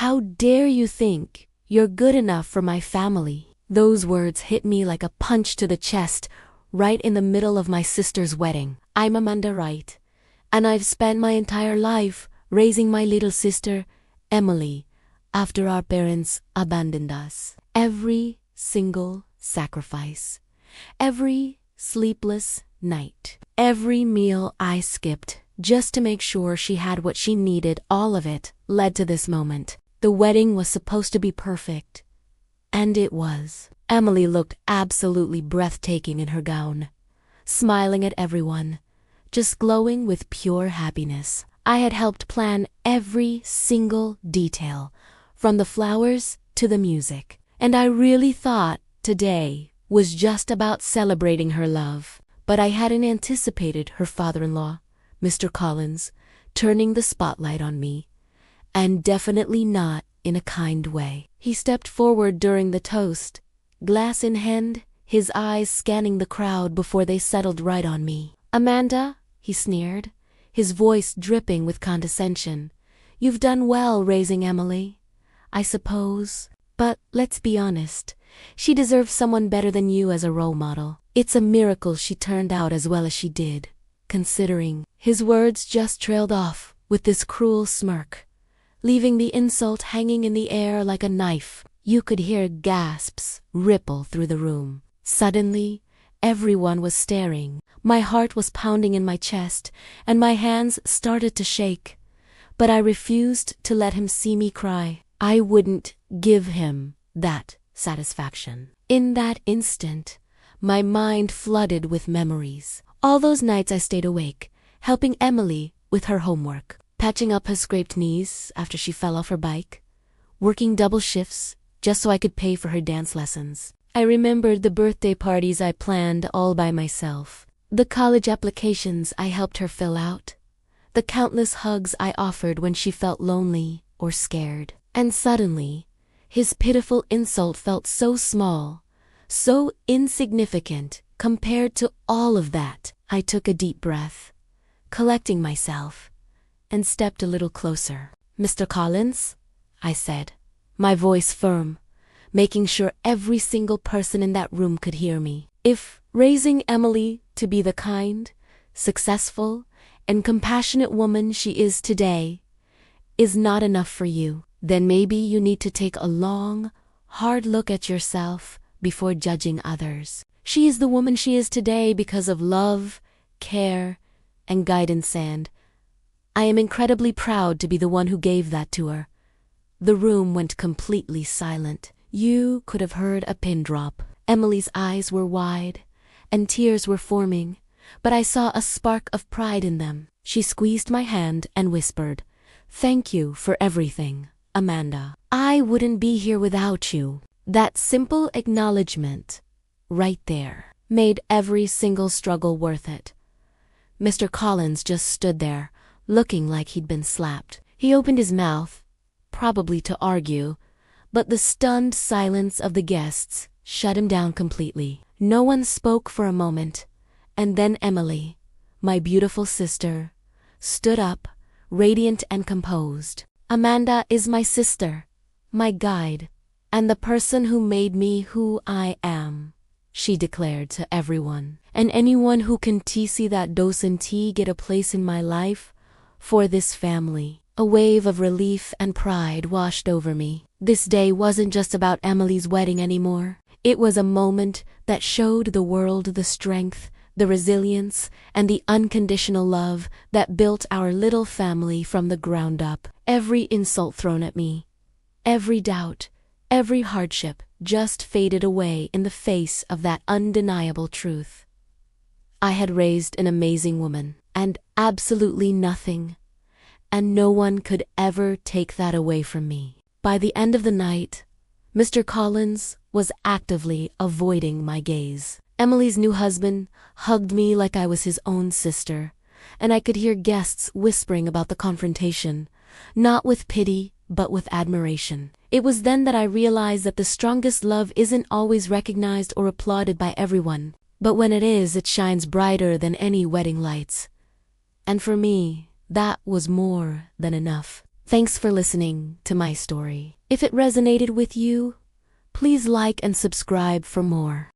How dare you think you're good enough for my family? Those words hit me like a punch to the chest, right in the middle of my sister's wedding. I'm Amanda Wright, and I've spent my entire life raising my little sister, Emily, after our parents abandoned us. Every single sacrifice, every sleepless night, every meal I skipped just to make sure she had what she needed, all of it led to this moment. The wedding was supposed to be perfect, and it was. Emily looked absolutely breathtaking in her gown, smiling at everyone, just glowing with pure happiness. I had helped plan every single detail, from the flowers to the music, and I really thought today was just about celebrating her love. But I hadn't anticipated her father-in-law, Mr. Collins, turning the spotlight on me, and definitely not in a kind way. He stepped forward during the toast, glass in hand, his eyes scanning the crowd before they settled right on me. "Amanda," he sneered, his voice dripping with condescension, "you've done well raising Emily, I suppose. But let's be honest, she deserves someone better than you as a role model. It's a miracle she turned out as well as she did, considering." His words just trailed off with this cruel smirk, leaving the insult hanging in the air like a knife. You could hear gasps ripple through the room. Suddenly, everyone was staring. My heart was pounding in my chest, and my hands started to shake. But I refused to let him see me cry. I wouldn't give him that satisfaction. In that instant, my mind flooded with memories. All those nights I stayed awake, helping Emily with her homework, patching up her scraped knees after she fell off her bike, working double shifts just so I could pay for her dance lessons. I remembered the birthday parties I planned all by myself, the college applications I helped her fill out, the countless hugs I offered when she felt lonely or scared. And suddenly, his pitiful insult felt so small, so insignificant compared to all of that. I took a deep breath, collecting myself, and stepped a little closer. "Mr. Collins," I said, my voice firm, making sure every single person in that room could hear me. "If raising Emily to be the kind, successful, and compassionate woman she is today is not enough for you, then maybe you need to take a long, hard look at yourself before judging others. She is the woman she is today because of love, care, and guidance, and I am incredibly proud to be the one who gave that to her." The room went completely silent. You could have heard a pin drop. Emily's eyes were wide, and tears were forming, but I saw a spark of pride in them. She squeezed my hand and whispered, "Thank you for everything, Amanda. I wouldn't be here without you." That simple acknowledgement, right there, made every single struggle worth it. Mr. Collins just stood there, looking like he'd been slapped. He opened his mouth, probably to argue, but the stunned silence of the guests shut him down completely. No one spoke for a moment, and then Emily, my beautiful sister, stood up, radiant and composed. "Amanda is my sister, my guide, and the person who made me who I am," she declared to everyone. "And anyone who can see that doesn't get a place in my life for this family." A wave of relief and pride washed over me. This day wasn't just about Emily's wedding anymore. It was a moment that showed the world the strength, the resilience, and the unconditional love that built our little family from the ground up. Every insult thrown at me, every doubt, every hardship just faded away in the face of that undeniable truth. I had raised an amazing woman, and absolutely nothing, and no one could ever take that away from me. By the end of the night, Mr. Collins was actively avoiding my gaze. Emily's new husband hugged me like I was his own sister, and I could hear guests whispering about the confrontation, not with pity, but with admiration. It was then that I realized that the strongest love isn't always recognized or applauded by everyone, but when it is, it shines brighter than any wedding lights. And for me, that was more than enough. Thanks for listening to my story. If it resonated with you, please like and subscribe for more.